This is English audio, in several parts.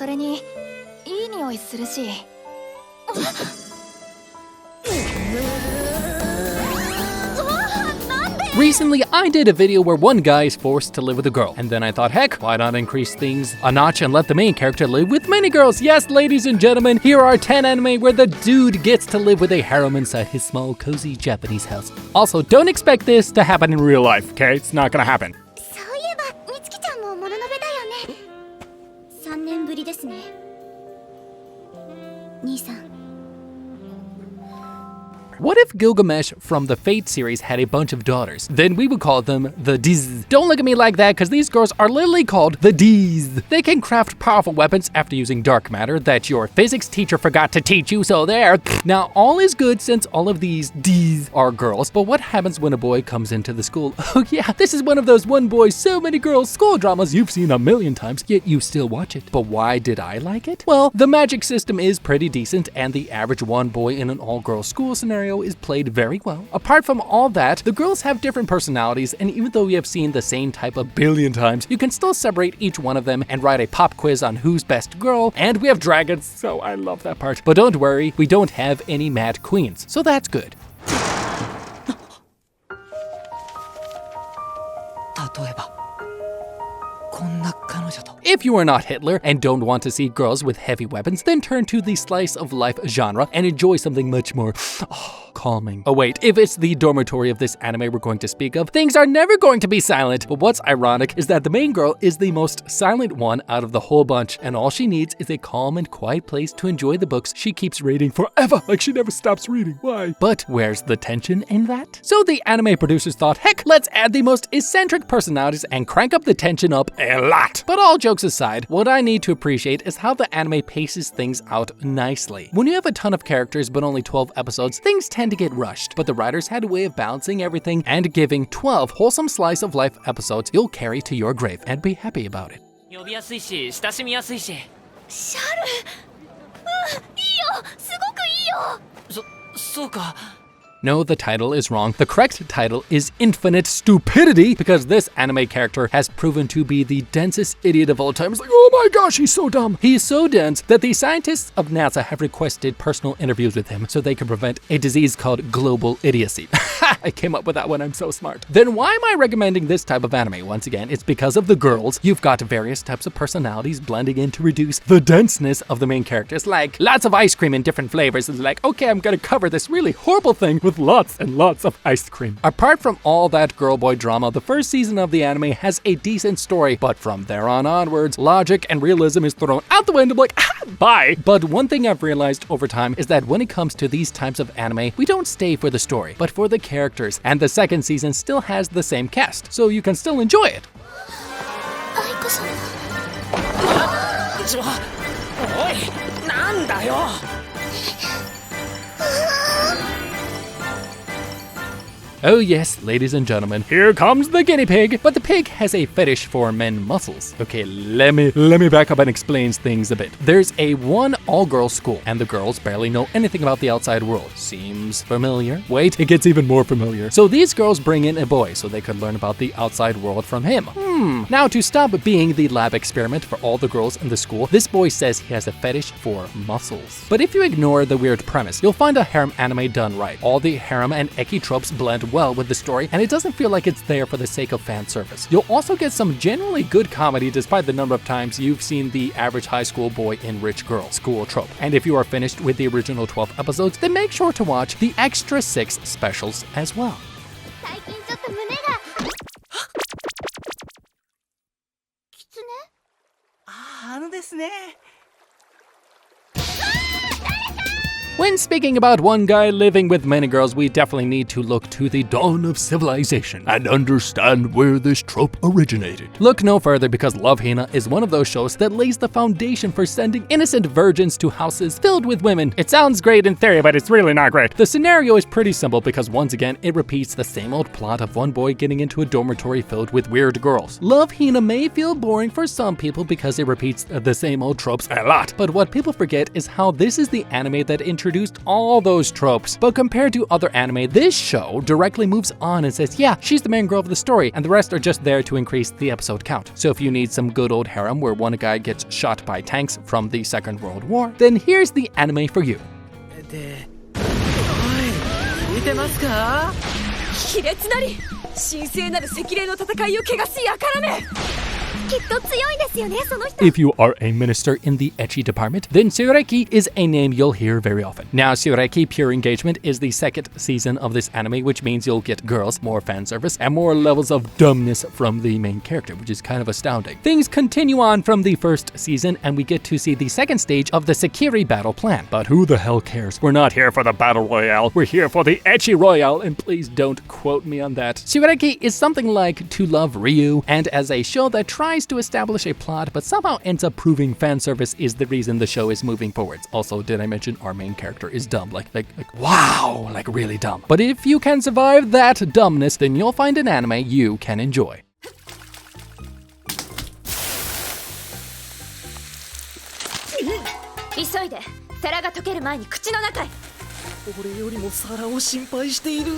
それにいい匂いするし。Recently, I did a video where one guy is forced to live with a girl, and then I thought, heck, why not increase things a notch and let the main character live with many girls? Yes, ladies and gentlemen, here are 10 anime where the dude gets to live with a harem inside his small, cozy Japanese house. Also, don't expect this to happen in real life, okay? It's not gonna happen. そういえばみつきちゃんもモノノベだよね。3年ぶりですね。兄さん。 What if Gilgamesh from the Fate series had a bunch of daughters? Then we would call them the D's. Don't look at me like that, because these girls are literally called the D's. They can craft powerful weapons after using dark matter that your physics teacher forgot to teach you, so there. Now, all is good since all of these D's are girls, but what happens when a boy comes into the school? Oh yeah, this is one of those one boy, so many girls school dramas you've seen a million times, yet you still watch it. But why did I like it? Well, the magic system is pretty decent, and the average one boy in an all-girls school scenario is played very well. Apart from all that, the girls have different personalities, and even though we have seen the same type a billion times, you can still separate each one of them and write a pop quiz on who's best girl, and we have dragons, so I love that part. But don't worry, we don't have any mad queens, so that's good. If you are not Hitler and don't want to see girls with heavy weapons, then turn to the slice of life genre and enjoy something much more calming. Oh wait, if it's the dormitory of this anime we're going to speak of, things are never going to be silent. But what's ironic is that the main girl is the most silent one out of the whole bunch, and all she needs is a calm and quiet place to enjoy the books she keeps reading forever, like she never stops reading. Why? But where's the tension in that? So the anime producers thought, heck, let's add the most eccentric personalities and crank up the tension up a lot. But all jokes aside, what I need to appreciate is how the anime paces things out nicely. When you have a ton of characters but only 12 episodes, things tend to get rushed, but the writers had a way of balancing everything and giving 12 wholesome slice of life episodes you'll carry to your grave and be happy about it. 呼びやすいし親しみやすいし。シャル。いいよ。すごくいいよ。そうか。 No, the title is wrong. The correct title is Infinite Stupidity, because this anime character has proven to be the densest idiot of all time. It's like, oh my gosh, he's so dumb. He's so dense that the scientists of NASA have requested personal interviews with him so they can prevent a disease called global idiocy. I came up with that one, I'm so smart. Then why am I recommending this type of anime? Once again, it's because of the girls. You've got various types of personalities blending in to reduce the denseness of the main characters, like lots of ice cream in different flavors. It's like, okay, I'm gonna cover this really horrible thing with lots and lots of ice cream. Apart from all that girl-boy drama, the first season of the anime has a decent story, but from there on onwards, logic and realism is thrown out the window like, bye! But one thing I've realized over time is that when it comes to these types of anime, we don't stay for the story, but for the characters, and the second season still has the same cast, so you can still enjoy it. おい、なんだよ。 Oh yes, ladies and gentlemen, here comes the guinea pig. But the pig has a fetish for men muscles. Okay, let me back up and explain things a bit. There's a one all-girls school, and the girls barely know anything about the outside world. Seems familiar? Wait, it gets even more familiar. So these girls bring in a boy so they could learn about the outside world from him. Now to stop being the lab experiment for all the girls in the school, this boy says he has a fetish for muscles. But if you ignore the weird premise, you'll find a harem anime done right. All the harem and eki tropes blend well with the story, and it doesn't feel like it's there for the sake of fan service. You'll also get some generally good comedy despite the number of times you've seen the average high school boy in rich girl school trope. And if you are finished with the original 12 episodes, then make sure to watch the extra 6 specials as well. 最近ちょっと胸が。キツネ？あのですね。 When speaking about one guy living with many girls, we definitely need to look to the dawn of civilization and understand where this trope originated. Look no further, because Lovehina is one of those shows that lays the foundation for sending innocent virgins to houses filled with women. It sounds great in theory, but it's really not great. The scenario is pretty simple because once again, it repeats the same old plot of one boy getting into a dormitory filled with weird girls. Lovehina may feel boring for some people because it repeats the same old tropes a lot, but what people forget is how this is the anime that introduced introduced all those tropes. But compared to other anime, this show directly moves on and says, yeah, she's the main girl of the story, and the rest are just there to increase the episode count. So if you need some good old harem where one guy gets shot by tanks from the Second World War, then here's the anime for you. 見てますか？卑劣なり神聖なる赤霊の戦いを汚す輩め。きっと強いですよね、その人。 If you are a minister in the ecchi department, then Shiraki is a name you'll hear very often. Now, Shiraki Pure Engagement is the second season of this anime, which means you'll get girls, more fan service, and more levels of dumbness from the main character, which is kind of astounding. Things continue on from the first season, and we get to see the second stage of the Sekiri battle plan. But who the hell cares? We're not here for the battle royale. We're here for the ecchi royale, and please don't quote me on that. Shiraki is something like To Love Ryu, and as a show that tries to establish a plot but somehow ends up proving fan service is the reason the show is moving forwards. Also, did I mention our main character is dumb? Like wow, like really dumb. But if you can survive that dumbness, then you'll find an anime you can enjoy. 急いで皿が溶ける前に口の中へ。俺よりも皿を心配している。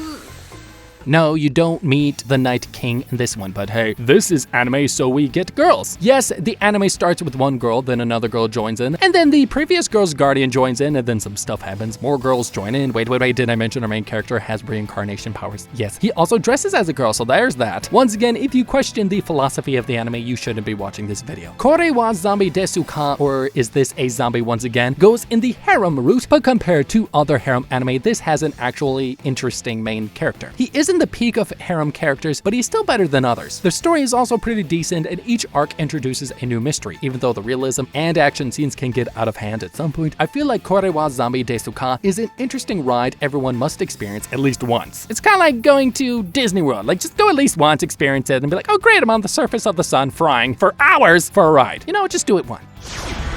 No, you don't meet the Night King in this one, but hey, this is anime, so we get girls. Yes, the anime starts with one girl, then another girl joins in, and then the previous girl's guardian joins in, and then some stuff happens. More girls join in. Wait, did I mention our main character has reincarnation powers? Yes, he also dresses as a girl, so there's that. Once again, if you question the philosophy of the anime, you shouldn't be watching this video. Korewa zombie Desu ka, or is this a zombie once again, goes in the harem route, but compared to other harem anime, this has an actually interesting main character. He isn't the peak of harem characters, but he's still better than others. The story is also pretty decent, and each arc introduces a new mystery. Even though the realism and action scenes can get out of hand at some point, I feel like Korewa Zombie Desuka is an interesting ride everyone must experience at least once. It's kind of like going to Disney World. Like, just go at least once, experience it, and be like, oh great, I'm on the surface of the sun frying for hours for a ride. You know, just do it once.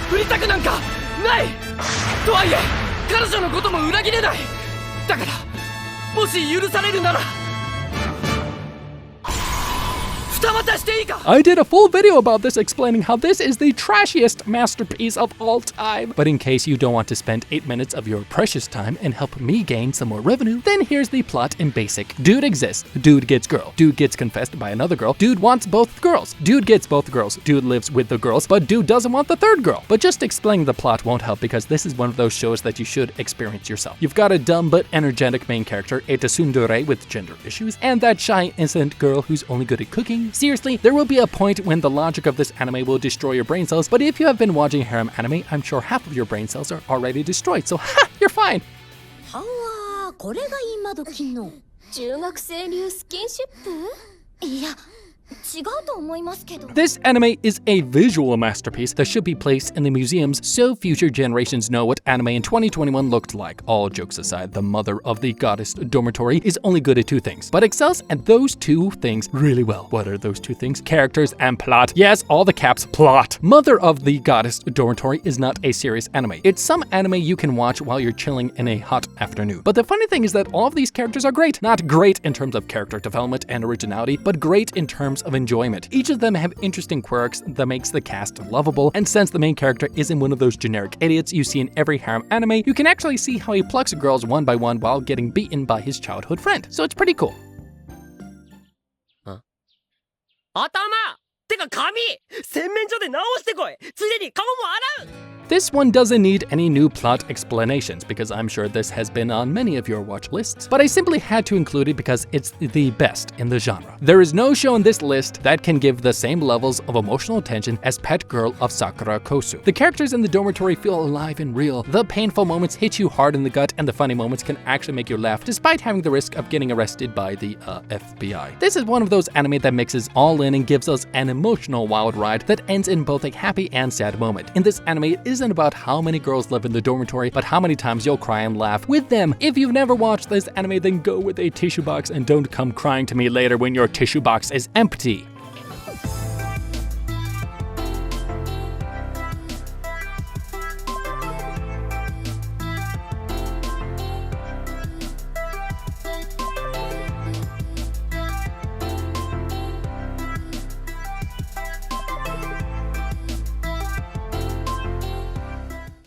振りたくなんかない。とはいえ、彼女のことも裏切れない。だから、もし許されるなら。 I did a full video about this explaining how this is the trashiest masterpiece of all time. But in case you don't want to spend 8 minutes of your precious time and help me gain some more revenue, then here's the plot in basic. Dude exists, dude gets girl, dude gets confessed by another girl, dude wants both girls, dude gets both girls, dude lives with the girls, but dude doesn't want the third girl. But just explaining the plot won't help because this is one of those shows that you should experience yourself. You've got a dumb but energetic main character, a tsundere with gender issues, and that shy, innocent girl who's only good at cooking. Seriously, there will be a point when the logic of this anime will destroy your brain cells, but if you have been watching harem anime, I'm sure half of your brain cells are already destroyed, so ha, you're fine. はわ、これが今時の中学生流スキンシップ？いや、違うと思いますけど。 This anime is a visual masterpiece that should be placed in the museums so future generations know what anime in 2021 looked like. All jokes aside, the mother of the goddess dormitory is only good at 2 things, but excels at those 2 things really well. What are those 2 things? Characters and plot. Yes, all the caps, plot. Mother of the goddess dormitory is not a serious anime. It's some anime you can watch while you're chilling in a hot afternoon. But the funny thing is that all of these characters are great. Not great in terms of character development and originality, but great in terms of enjoyment. Each of them have interesting quirks that makes the cast lovable, and since the main character isn't one of those generic idiots you see in every harem anime, you can actually see how he plucks girls one by one while getting beaten by his childhood friend. So it's pretty cool. 頭！てか髪！洗面所で直してこい！ついでに顔も洗う！ This one doesn't need any new plot explanations because I'm sure this has been on many of your watch lists, but I simply had to include it because it's the best in the genre. There is no show in this list that can give the same levels of emotional tension as Pet Girl of Sakura Kosu. The characters in the dormitory feel alive and real. The painful moments hit you hard in the gut, and the funny moments can actually make you laugh despite having the risk of getting arrested by the FBI. This is one of those anime that mixes all in and gives us an emotional wild ride that ends in both a happy and sad moment. In this anime, it isn't about how many girls live in the dormitory, but how many times you'll cry and laugh with them. If you've never watched this anime, then go with a tissue box and don't come crying to me later when your tissue box is empty.